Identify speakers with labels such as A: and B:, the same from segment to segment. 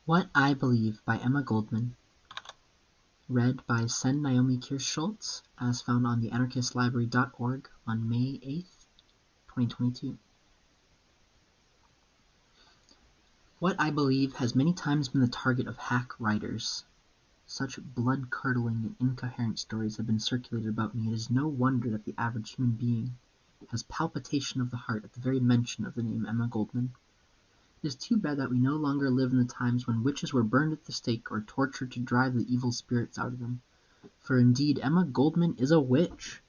A: What I Believe by Emma Goldman. Read by Sen Kirst-Schultz, as found on the anarchistlibrary.org on May 8th, 2022. What I Believe has many times been the target of hack writers. Such blood-curdling and incoherent stories have been circulated about me, it is no wonder that the average human being has palpitation of the heart at the very mention of the name Emma Goldman. It is too bad that we no longer live in the times when witches were burned at the stake or tortured to drive the evil spirits out of them. For indeed Emma Goldman is a witch.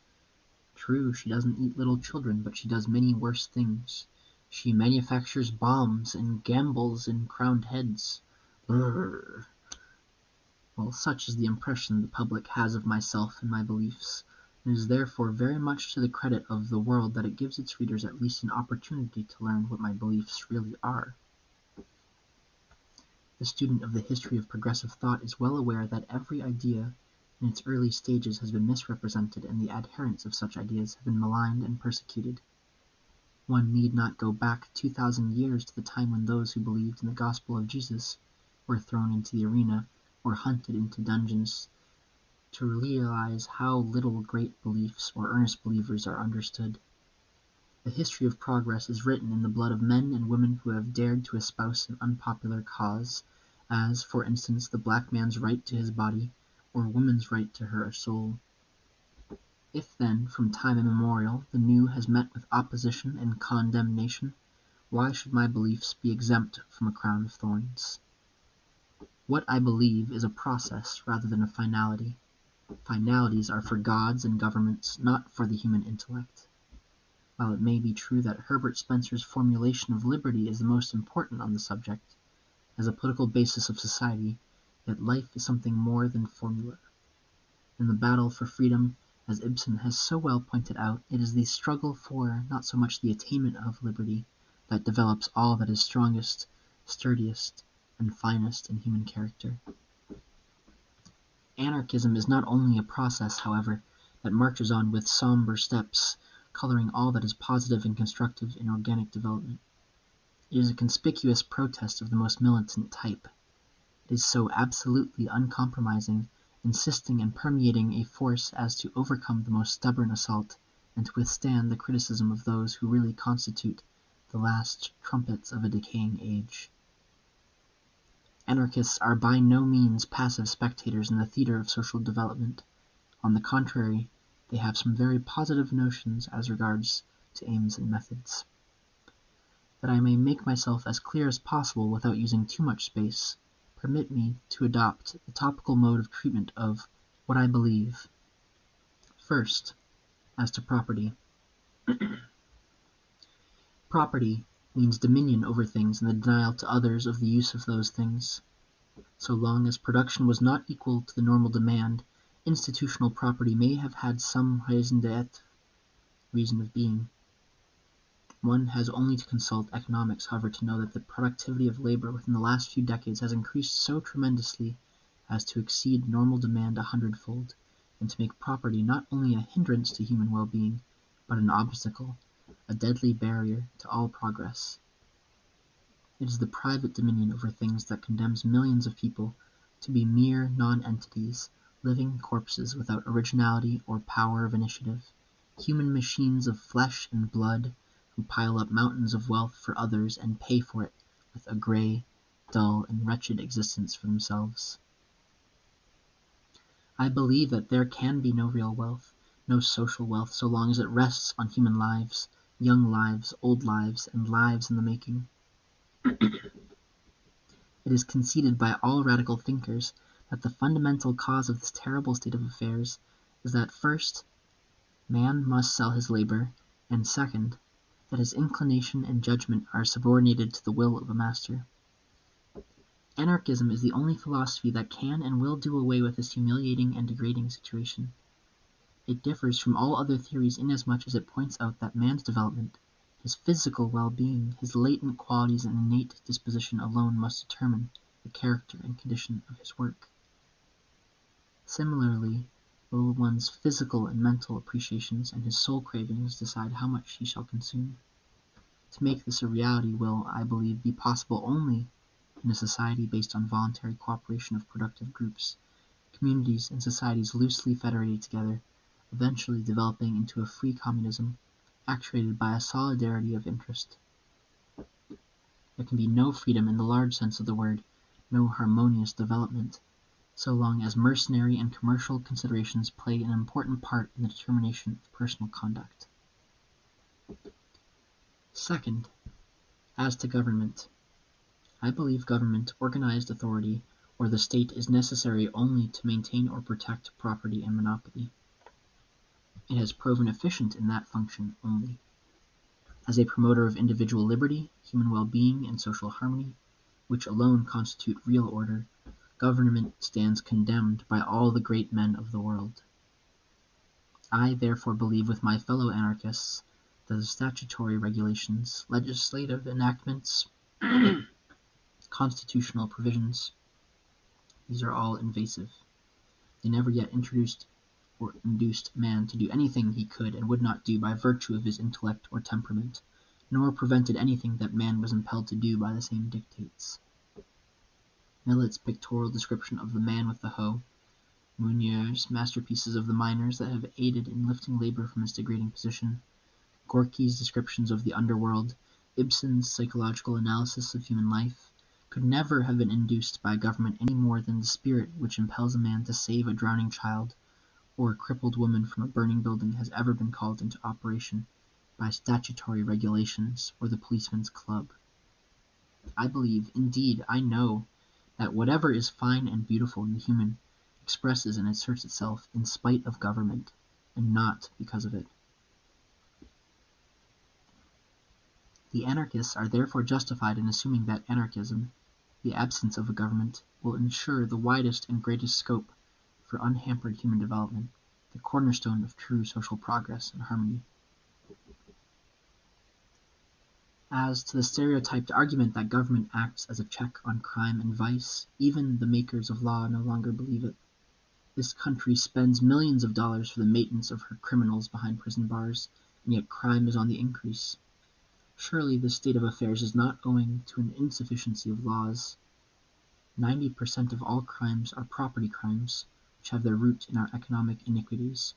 A: True, she doesn't eat little children, but she does many worse things. She manufactures bombs and gambles in crowned heads. Brrr. Well, such is the impression the public has of myself and my beliefs. It is therefore very much to the credit of the world that it gives its readers at least an opportunity to learn what my beliefs really are. The student of the history of progressive thought is well aware that every idea in its early stages has been misrepresented, and the adherents of such ideas have been maligned and persecuted. One need not go back 2,000 years to the time when those who believed in the gospel of Jesus were thrown into the arena or hunted into dungeons to realize how little great beliefs or earnest believers are understood. The history of progress is written in the blood of men and women who have dared to espouse an unpopular cause, as, for instance, the black man's right to his body, or woman's right to her soul. If, then, from time immemorial, the new has met with opposition and condemnation, why should my beliefs be exempt from a crown of thorns? What I believe is a process rather than a finality. Finalities are for gods and governments, not for the human intellect. While it may be true that Herbert Spencer's formulation of liberty is the most important on the subject, as a political basis of society, yet life is something more than formula. In the battle for freedom, as Ibsen has so well pointed out, it is the struggle for, not so much the attainment of liberty, that develops all that is strongest, sturdiest, and finest in human character. Anarchism is not only a process, however, that marches on with somber steps, coloring all that is positive and constructive in organic development. It is a conspicuous protest of the most militant type. It is so absolutely uncompromising, insisting and permeating a force as to overcome the most stubborn assault, and to withstand the criticism of those who really constitute the last trumpets of a decaying age. Anarchists are by no means passive spectators in the theater of social development. On the contrary, they have some very positive notions as regards to aims and methods. That I may make myself as clear as possible without using too much space, permit me to adopt the topical mode of treatment of what I believe. First, as to property. Property means dominion over things and the denial to others of the use of those things. So long as production was not equal to the normal demand, institutional property may have had some raison d'être, reason of being. One has only to consult economics, however, to know that the productivity of labor within the last few decades has increased so tremendously as to exceed normal demand 100-fold, and to make property not only a hindrance to human well-being, but an obstacle, a deadly barrier to all progress. It is the private dominion over things that condemns millions of people to be mere non-entities, living corpses without originality or power of initiative, human machines of flesh and blood who pile up mountains of wealth for others and pay for it with a gray, dull, and wretched existence for themselves. I believe that there can be no real wealth, no social wealth, so long as it rests on human lives, young lives, old lives, and lives in the making. It is conceded by all radical thinkers that the fundamental cause of this terrible state of affairs is that first, man must sell his labor, and second, that his inclination and judgment are subordinated to the will of a master. Anarchism is the only philosophy that can and will do away with this humiliating and degrading situation. It differs from all other theories inasmuch as it points out that man's development, his physical well-being, his latent qualities and innate disposition alone must determine the character and condition of his work. Similarly, will one's physical and mental appreciations and his soul cravings decide how much he shall consume. To make this a reality will, I believe, be possible only In a society based on voluntary cooperation of productive groups, communities and societies loosely federated together, eventually developing into a free communism, actuated by a solidarity of interest. There can be no freedom in the large sense of the word, no harmonious development, so long as mercenary and commercial considerations play an important part in the determination of personal conduct. Second, as to government. I believe government, organized authority, or the state is necessary only to maintain or protect property and monopoly. It has proven efficient in that function only. As a promoter of individual liberty, human well-being, and social harmony, which alone constitute real order, government stands condemned by all the great men of the world. I therefore believe with my fellow anarchists that the statutory regulations, legislative enactments, constitutional provisions, these are all invasive. They never yet introduced or induced man to do anything he could and would not do by virtue of his intellect or temperament, nor prevented anything that man was impelled to do by the same dictates. Millet's pictorial description of the man with the hoe, Meunier's masterpieces of the miners that have aided in lifting labor from its degrading position, Gorky's descriptions of the underworld, Ibsen's psychological analysis of human life, could never have been induced by government any more than the spirit which impels a man to save a drowning child or a crippled woman from a burning building has ever been called into operation by statutory regulations or the policeman's club. I believe, indeed I know, that whatever is fine and beautiful in the human expresses and asserts itself in spite of government, and not because of it. The anarchists are therefore justified in assuming that anarchism, the absence of a government, will ensure the widest and greatest scope for unhampered human development, the cornerstone of true social progress and harmony. As to the stereotyped argument that government acts as a check on crime and vice, even the makers of law no longer believe it. This country spends millions of dollars for the maintenance of her criminals behind prison bars, and yet crime is on the increase. Surely this state of affairs is not owing to an insufficiency of laws. 90% of all crimes are property crimes, which have their root in our economic iniquities.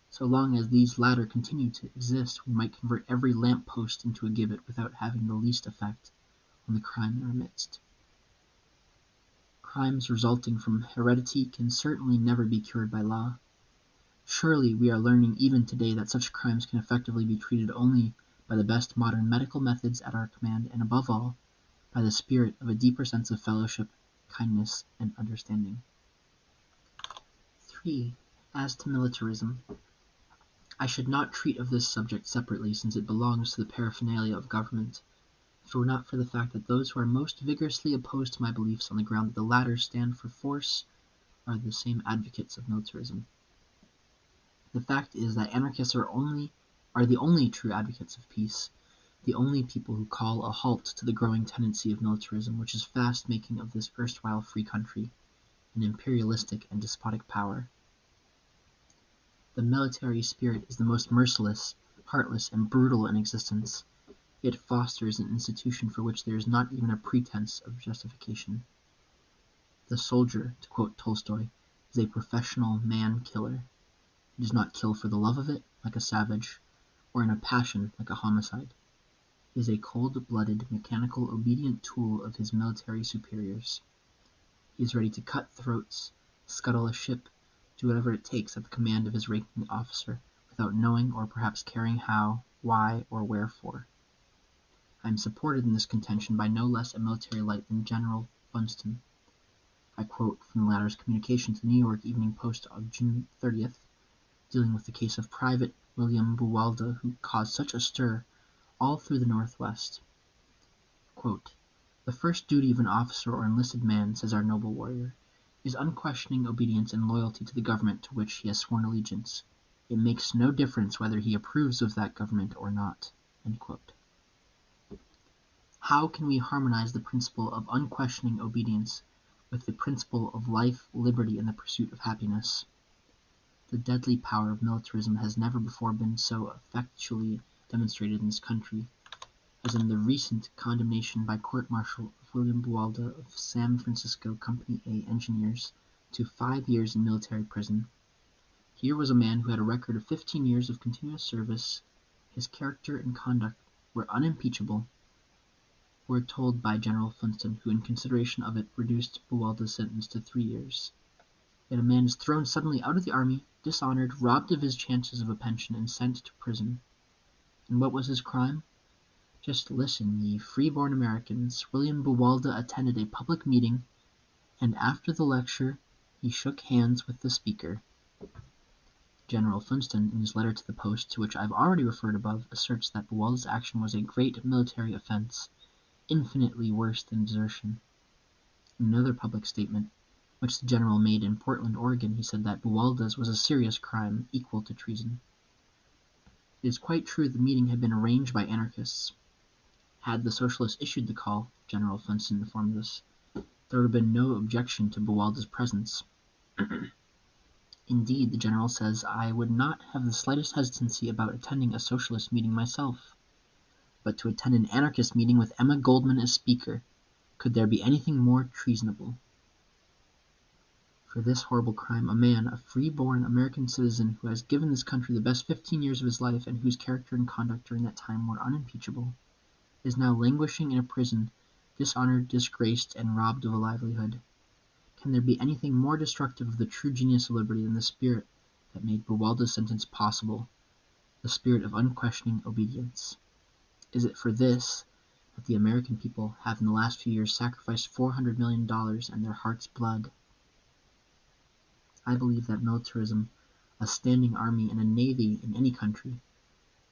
A: So long as these latter continue to exist, we might convert every lamp-post into a gibbet without having the least effect on the crime in our midst. Crimes resulting from heredity can certainly never be cured by law. Surely we are learning even today that such crimes can effectively be treated only by the best modern medical methods at our command, and above all, by the spirit of a deeper sense of fellowship, kindness, and understanding. 3. As to militarism. I should not treat of this subject separately, since it belongs to the paraphernalia of government, if it were not for the fact that those who are most vigorously opposed to my beliefs on the ground that the latter stand for force are the same advocates of militarism. The fact is that anarchists are the only true advocates of peace, the only people who call a halt to the growing tendency of militarism, which is fast making of this erstwhile free country an imperialistic and despotic power. The military spirit is the most merciless, heartless, and brutal in existence. It fosters an institution for which there is not even a pretense of justification. The soldier, to quote Tolstoy, is a professional man-killer. He does not kill for the love of it, like a savage, or in a passion, like a homicide. He is a cold-blooded, mechanical, obedient tool of his military superiors. He is ready to cut throats, scuttle a ship, do whatever it takes at the command of his ranking officer, without knowing or perhaps caring how, why, or wherefore. I am supported in this contention by no less a military light than General Funston. I quote from the latter's communication to the New York Evening Post of June 30th, dealing with the case of Private William Buwalda, who caused such a stir all through the Northwest. Quote, "The first duty of an officer or enlisted man," says our noble warrior, "is unquestioning obedience and loyalty to the government to which he has sworn allegiance. It makes no difference whether he approves of that government or not." End quote. How can we harmonize the principle of unquestioning obedience with the principle of life, liberty, and the pursuit of happiness? The deadly power of militarism has never before been so effectually demonstrated in this country. as in the recent condemnation by court-martial of William Buwalda of San Francisco Company A engineers to 5 years in military prison. Here was a man who had a record of 15 years of continuous service. His character and conduct were unimpeachable, we're told by General Funston, who in consideration of it reduced Buwalda's sentence to 3 years. Yet a man is thrown suddenly out of the army, dishonored, robbed of his chances of a pension, and sent to prison. And what was his crime? Just listen, ye free-born Americans. William Buwalda attended a public meeting, and after the lecture he shook hands with the speaker. General Funston, in his letter to the Post, to which I have already referred above, asserts that Buwalda's action was a great military offense, infinitely worse than desertion. In another public statement, which the general made in Portland, Oregon, he said that Buwalda's was a serious crime, equal to treason. It is quite true the meeting had been arranged by anarchists. Had the socialists issued the call, General Funston informed us, there would have been no objection to Buwalda's presence. Indeed, the general says, I would not have the slightest hesitancy about attending a socialist meeting myself. But to attend an anarchist meeting with Emma Goldman as speaker, could there be anything more treasonable? For this horrible crime, a man, a free-born American citizen who has given this country the best 15 years of his life and whose character and conduct during that time were unimpeachable, is now languishing in a prison, dishonored, disgraced, and robbed of a livelihood. Can there be anything more destructive of the true genius of liberty than the spirit that made Buwalda's sentence possible, the spirit of unquestioning obedience? Is it for this that the American people have in the last few years sacrificed $400 million and their heart's blood? I believe that militarism, a standing army, and a navy in any country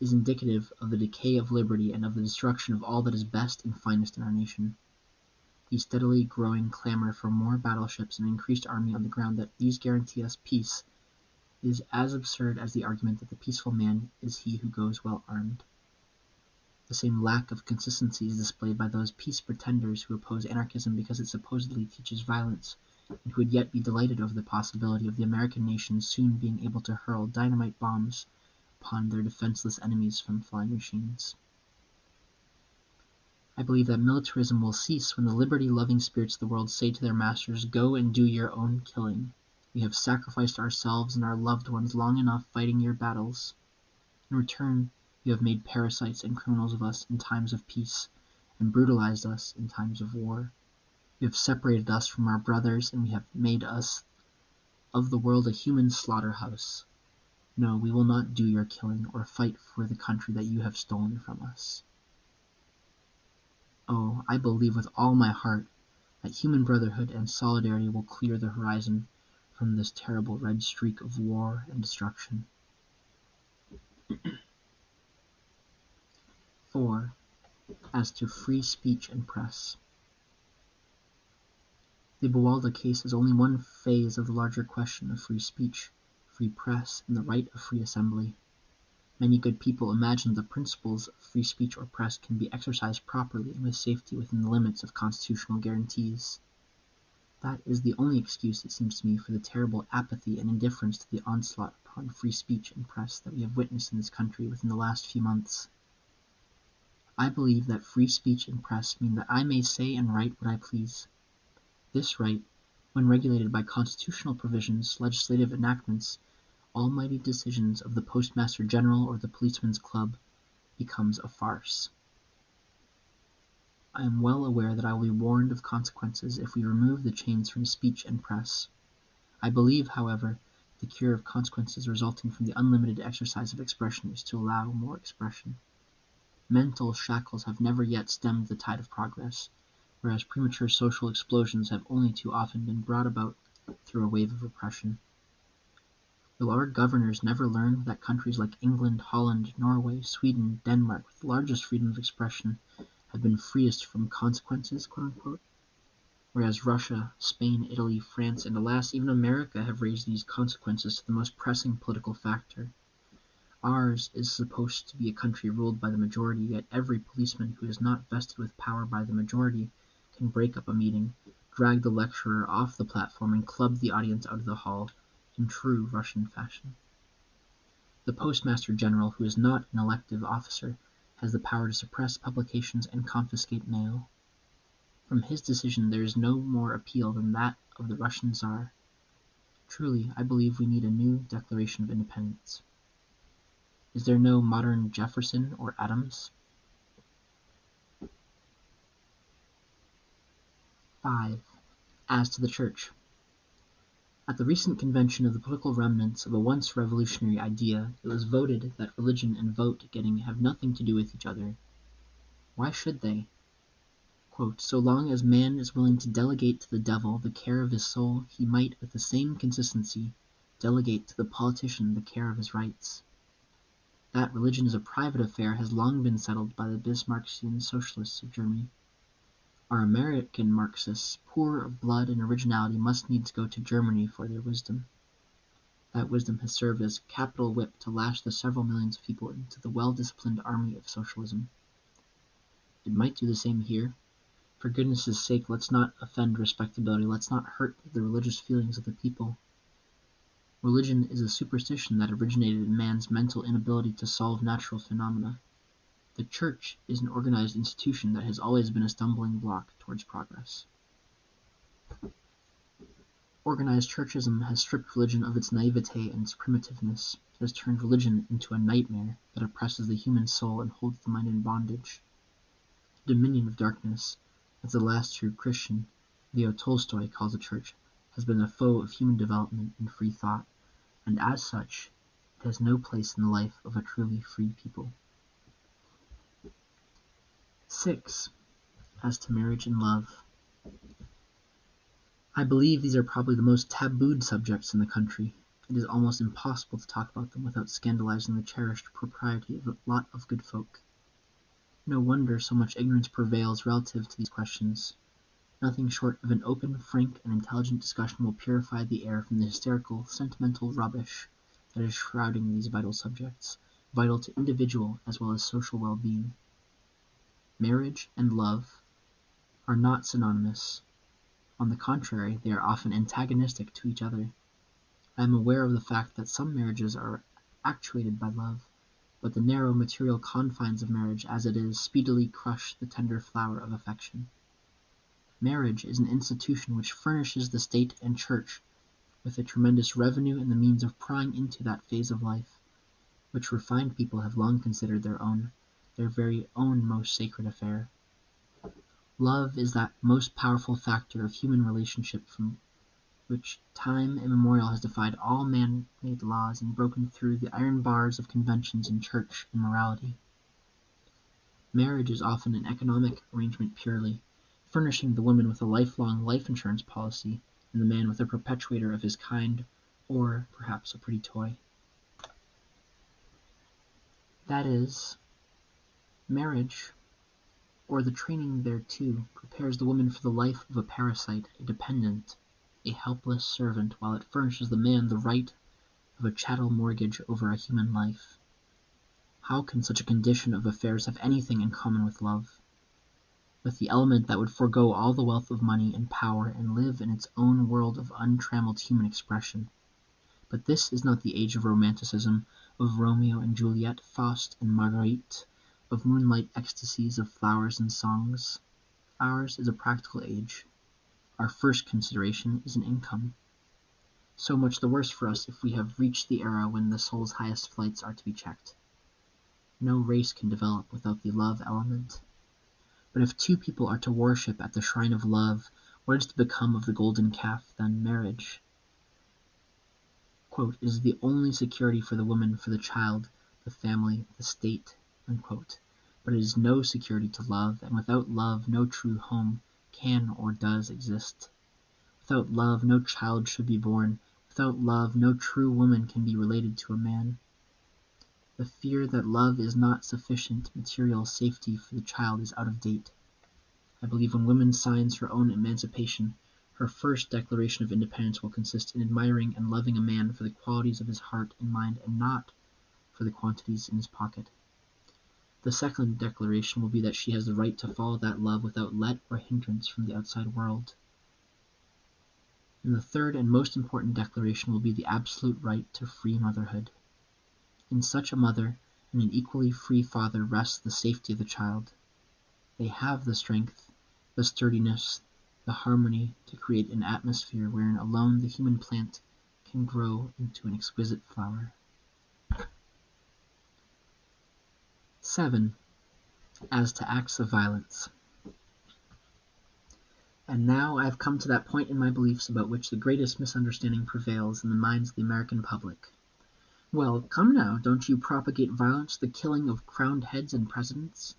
A: is indicative of the decay of liberty and of the destruction of all that is best and finest in our nation. The steadily growing clamor for more battleships and an increased army on the ground that these guarantee us peace is as absurd as the argument that the peaceful man is he who goes well armed. The same lack of consistency is displayed by those peace pretenders who oppose anarchism because it supposedly teaches violence, and who would yet be delighted over the possibility of the American nation soon being able to hurl dynamite bombs upon their defenseless enemies from flying machines. I believe that militarism will cease when the liberty-loving spirits of the world say to their masters, go and do your own killing. We have sacrificed ourselves and our loved ones long enough fighting your battles. In return, you have made parasites and criminals of us in times of peace, and brutalized us in times of war. You have separated us from our brothers, and we have made us of the world a human slaughterhouse. No, we will not do your killing, or fight for the country that you have stolen from us. Oh, I believe with all my heart that human brotherhood and solidarity will clear the horizon from this terrible red streak of war and destruction. 4. As to free speech and press. The Buwalda case is only one phase of the larger question of free speech, free press, and the right of free assembly. Many good people imagine the principles of free speech or press can be exercised properly and with safety within the limits of constitutional guarantees. That is the only excuse, it seems to me, for the terrible apathy and indifference to the onslaught upon free speech and press that we have witnessed in this country within the last few months. I believe that free speech and press mean that I may say and write what I please. This right, when regulated by constitutional provisions, legislative enactments, almighty decisions of the Postmaster General or the Policeman's Club, becomes a farce. I am well aware that I will be warned of consequences if we remove the chains from speech and press. I believe, however, the cure of consequences resulting from the unlimited exercise of expression is to allow more expression. Mental shackles have never yet stemmed the tide of progress, whereas premature social explosions have only too often been brought about through a wave of repression. Will our governors never learn that countries like England, Holland, Norway, Sweden, Denmark, with the largest freedom of expression, have been freest from consequences, quote-unquote? Whereas Russia, Spain, Italy, France, and alas, even America have raised these consequences to the most pressing political factor. Ours is supposed to be a country ruled by the majority, yet every policeman who is not vested with power by the majority can break up a meeting, drag the lecturer off the platform, and club the audience out of the hall, in true Russian fashion. The Postmaster General, who is not an elective officer, has the power to suppress publications and confiscate mail. From his decision there is no more appeal than that of the Russian Tsar. Truly, I believe we need a new Declaration of Independence. Is there no modern Jefferson or Adams? 5. As to the Church. At the recent convention of the political remnants of a once revolutionary idea, it was voted that religion and vote-getting have nothing to do with each other. Why should they? Quote, so long as man is willing to delegate to the devil the care of his soul, he might, with the same consistency, delegate to the politician the care of his rights. That religion is a private affair has long been settled by the Bismarckian socialists of Germany. Our American Marxists, poor of blood and originality, must needs go to Germany for their wisdom. That wisdom has served as capital whip to lash the several millions of people into the well-disciplined army of socialism. It might do the same here. For goodness' sake, let's not offend respectability, let's not hurt the religious feelings of the people. Religion is a superstition that originated in man's mental inability to solve natural phenomena. The Church is an organized institution that has always been a stumbling block towards progress. Organized churchism has stripped religion of its naivete and its primitiveness. It has turned religion into a nightmare that oppresses the human soul and holds the mind in bondage. The dominion of darkness, as the last true Christian, Leo Tolstoy, calls the Church, has been a foe of human development and free thought, and as such, it has no place in the life of a truly free people. 6. As to marriage and love. I believe these are probably the most tabooed subjects in the country. It is almost impossible to talk about them without scandalizing the cherished propriety of a lot of good folk. No wonder so much ignorance prevails relative to these questions. Nothing short of an open, frank, and intelligent discussion will purify the air from the hysterical, sentimental rubbish that is shrouding these vital subjects, vital to individual as well as social well-being. Marriage and love are not synonymous. On the contrary, they are often antagonistic to each other. I am aware of the fact that some marriages are actuated by love, but the narrow material confines of marriage as it is speedily crush the tender flower of affection. Marriage is an institution which furnishes the state and church with a tremendous revenue and the means of prying into that phase of life, which refined people have long considered their very own most sacred affair. Love is that most powerful factor of human relationship from which time immemorial has defied all man-made laws and broken through the iron bars of conventions in church and morality. Marriage is often an economic arrangement purely, furnishing the woman with a lifelong life insurance policy and the man with a perpetuator of his kind, or perhaps a pretty toy. That is, marriage, or the training thereto, prepares the woman for the life of a parasite, a dependent, a helpless servant, while it furnishes the man the right of a chattel mortgage over a human life. How can such a condition of affairs have anything in common with love? With the element that would forego all the wealth of money and power and live in its own world of untrammeled human expression. But this is not the age of romanticism, of Romeo and Juliet, Faust and Marguerite, of moonlight ecstasies, of flowers and songs. Ours is a practical age. Our first consideration is an income. So much the worse for us if we have reached the era when the soul's highest flights are to be checked. No race can develop without the love element. But if two people are to worship at the shrine of love, what is to become of the golden calf, then marriage? Quote, is the only security for the woman, for the child, the family, the state, unquote. But it is no security to love, and without love no true home can or does exist. Without love no child should be born. Without love no true woman can be related to a man. The fear that love is not sufficient material safety for the child is out of date. I believe when woman signs her own emancipation, her first declaration of independence will consist in admiring and loving a man for the qualities of his heart and mind and not for the quantities in his pocket. The second declaration will be that she has the right to follow that love without let or hindrance from the outside world. And the third and most important declaration will be the absolute right to free motherhood. In such a mother, In an equally free father rests the safety of the child. They have the strength, the sturdiness, the harmony to create an atmosphere wherein alone the human plant can grow into an exquisite flower. 7. As to acts of violence. And now I have come to that point in my beliefs about which the greatest misunderstanding prevails in the minds of the American public. Well, come now, don't you propagate violence, the killing of crowned heads and presidents?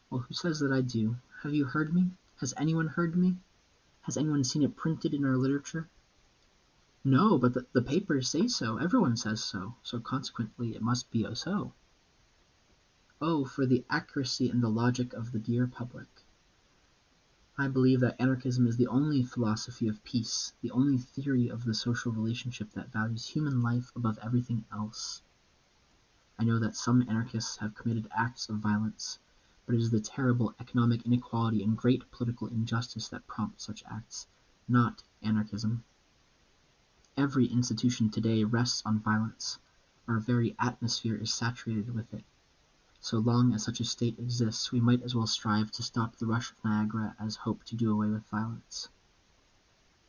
A: Well, who says that I do? Have you heard me? Has anyone heard me? Has anyone seen it printed in our literature? No, but the papers say so. Everyone says so. So consequently, it must be so. Oh, for the accuracy and the logic of the dear public. I believe that anarchism is the only philosophy of peace, the only theory of the social relationship that values human life above everything else. I know that some anarchists have committed acts of violence, but it is the terrible economic inequality and great political injustice that prompt such acts, not anarchism. Every institution today rests on violence. Our very atmosphere is saturated with it. So long as such a state exists, we might as well strive to stop the rush of Niagara as hope to do away with violence.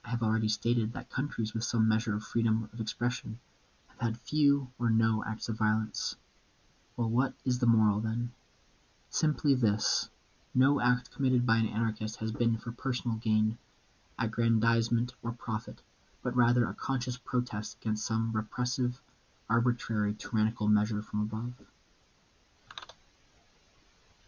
A: I have already stated that countries with some measure of freedom of expression have had few or no acts of violence. Well, what is the moral, then? Simply this: no act committed by an anarchist has been for personal gain, aggrandizement, or profit, but rather a conscious protest against some repressive, arbitrary, tyrannical measure from above.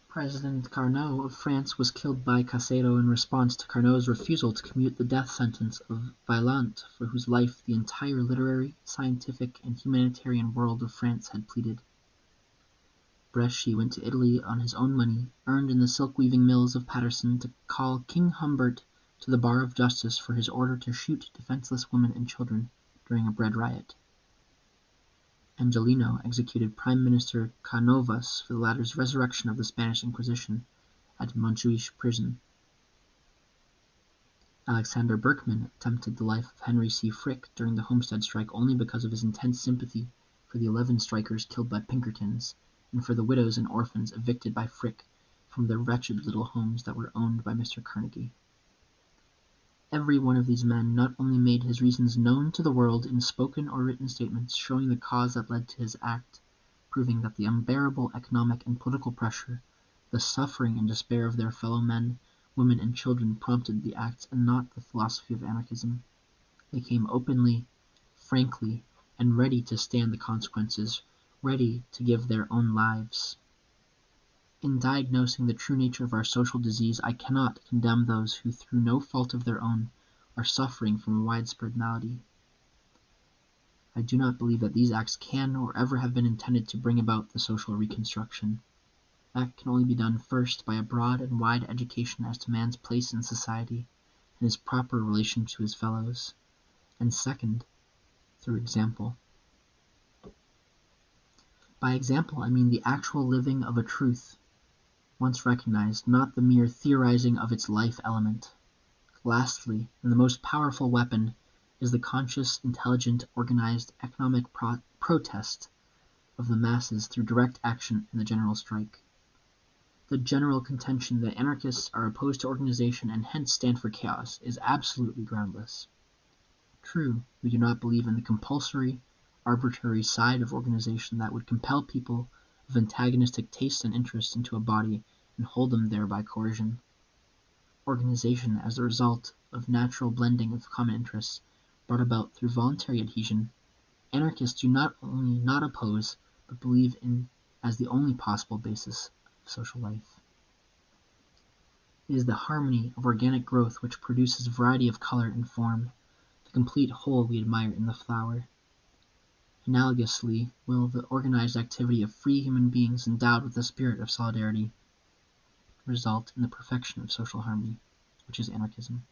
A: President Carnot of France was killed by Casero in response to Carnot's refusal to commute the death sentence of Vaillant, for whose life the entire literary, scientific, and humanitarian world of France had pleaded. Bresci went to Italy on his own money, earned in the silk-weaving mills of Paterson, to call King Humbert to the bar of justice for his order to shoot defenseless women and children during a bread riot. Angelino executed Prime Minister Canovas for the latter's resurrection of the Spanish Inquisition at Montjuich prison. Alexander Berkman attempted the life of Henry C. Frick during the Homestead strike only because of his intense sympathy for the 11 strikers killed by Pinkertons, and for the widows and orphans evicted by Frick from their wretched little homes that were owned by Mr. Carnegie. Every one of these men not only made his reasons known to the world in spoken or written statements showing the cause that led to his act, proving that the unbearable economic and political pressure, the suffering and despair of their fellow men, women, and children prompted the acts and not the philosophy of anarchism. They came openly, frankly, and ready to stand the consequences, ready to give their own lives. In diagnosing the true nature of our social disease, I cannot condemn those who, through no fault of their own, are suffering from a widespread malady. I do not believe that these acts can or ever have been intended to bring about the social reconstruction. That can only be done first by a broad and wide education as to man's place in society and his proper relation to his fellows, and second, through example. By example, I mean the actual living of a truth once recognized, not the mere theorizing of its life element. Lastly, and the most powerful weapon, is the conscious, intelligent, organized economic protest of the masses through direct action in the general strike. The general contention that anarchists are opposed to organization and hence stand for chaos is absolutely groundless. True, we do not believe in the compulsory, arbitrary side of organization that would compel people of antagonistic tastes and interests into a body and hold them there by coercion. Organization, as a result of natural blending of common interests brought about through voluntary adhesion, anarchists do not only not oppose, but believe in as the only possible basis of social life. It is the harmony of organic growth which produces variety of color and form, the complete whole we admire in the flower. Analogously will the organized activity of free human beings endowed with the spirit of solidarity result in the perfection of social harmony, which is anarchism.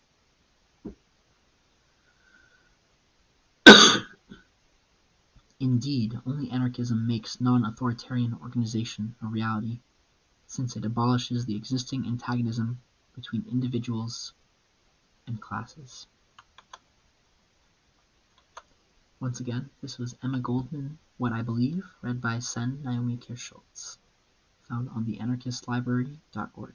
A: Indeed, only anarchism makes non-authoritarian organization a reality, since it abolishes the existing antagonism between individuals and classes. Once again, this was Emma Goldman, What I Believe, read by Sen Kirst-Schultz, found on theanarchistlibrary.org.